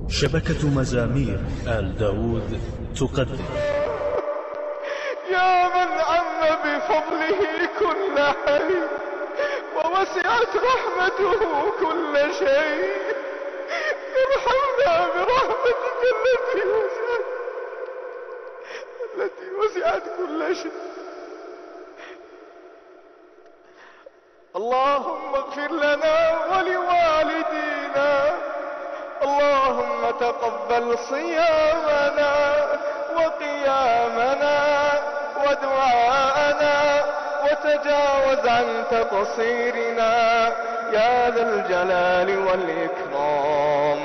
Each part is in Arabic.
شبكة مزامير آل داود تقدم. يا من عم بفضله كل حي ووسعت رحمته كل شيء، ارحمنا برحمتك التي وسعت كل شيء. اللهم اغفر لنا ولوالدينا، اللهم تقبل صيامنا وقيامنا ودعاءنا وتجاوز عن تقصيرنا يا ذا الجلال والإكرام.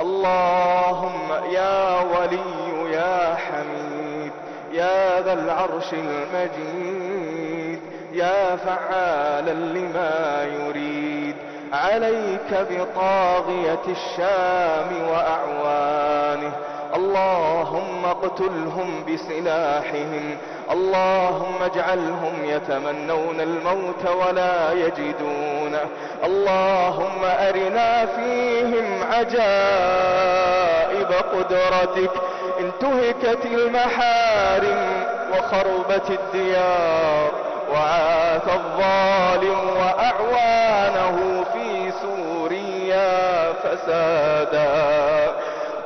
اللهم يا ولي يا حميد يا ذا العرش المجيد يا فعالا لما يريد، عليك بطاغية الشام وأعوانه، اللهم اقتلهم بسلاحهم، اللهم اجعلهم يتمنون الموت ولا يجدونه، اللهم أرنا فيهم عجائب قدرتك. انتهكت المحارم وخربت الديار وعاث الظالم وأعوانه في سوريا فسادا،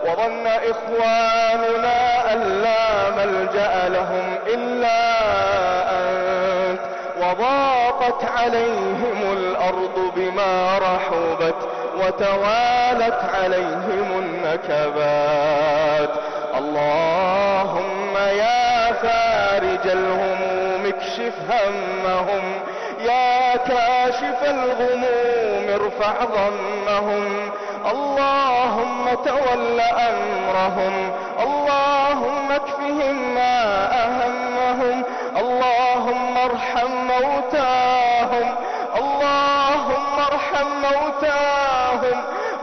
وظن إخواننا أن لا ملجأ لهم إلا أنت، وضاقت عليهم الأرض بما رحبت وتوالت عليهم النكبات. اللهم يا فارج الهموم اكشف همهم، يا كاشف الغموم ارفع ضمهم، اللهم تول أمرهم، اللهم اكفهم ما أهمهم، اللهم ارحم موتاهم، اللهم ارحم موتاهم،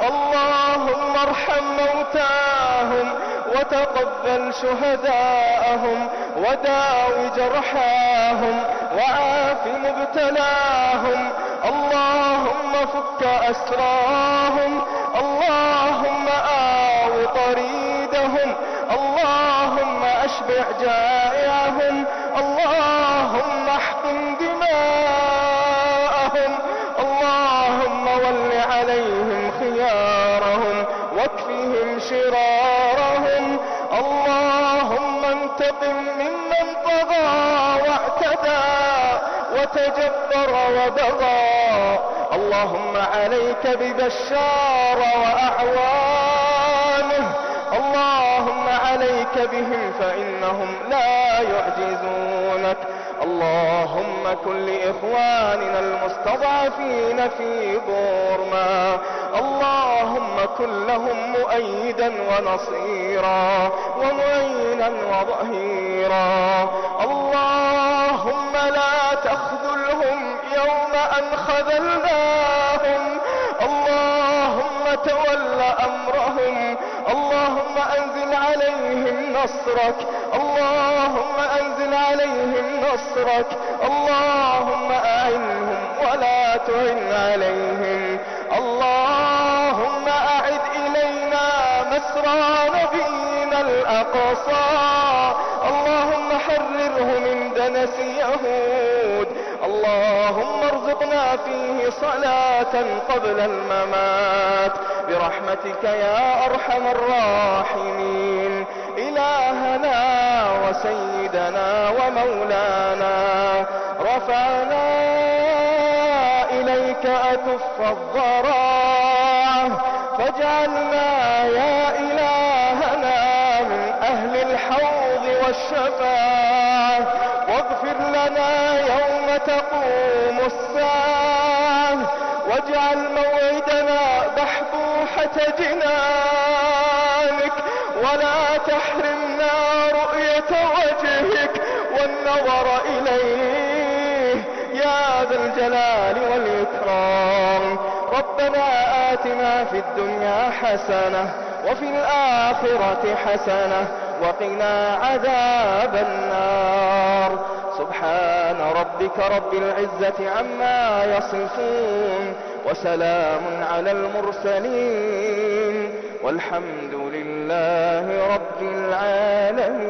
اللهم ارحم موتاهم وتقبل شهداءهم وداوي جرحاهم وعاف مبتلاهم، اللهم فك أسراهم، اللهم آو طريدهم، اللهم أشبع جائعهم، اللهم احقن دماءهم، اللهم ول عليهم خيارهم واكفهم شرارهم، اللهم انتقم ممن طغى واعتدى وتجبر وبغى، اللهم عليك ببشار وأعوانه، اللهم عليك بهم فإنهم لا يعجزونك، اللهم كن لإخواننا المستضعفين في بورما، اللهم كن لهم مؤيدا ونصيرا ومعينا وظهيرا، اللهم لا تخذلهم يوم أن خذلناهم، اللهم تول أمرهم، اللهم أنزل عليهم نصرك، اللهم أنزل عليهم نصرك، اللهم أعنهم ولا تعن عليهم، اللهم أعد إلينا مسرى نبينا الأقصى، اللهم حرره من دنس يهود، اللهم ارزقنا فيه صلاة قبل الممات برحمتك يا أرحم الراحمين. إلهنا وسيدنا ومولانا، رفعنا إليك أكف الضراعة، فاجعلنا يا إلهنا من أهل الحوض والشفاعة، واغفر لنا يوم تقوم الساعة، واجعل موعدنا بحبوحة جنانك، ولا تحرمنا رؤية وجهك والنظر إليه يا ذا الجلال والإكرام. ربنا آتنا في الدنيا حسنة وفي الآخرة حسنة وقنا عذاب النار. سبحان ربك رب العزة عما يصفون وسلام على المرسلين والحمد لله رب العالمين.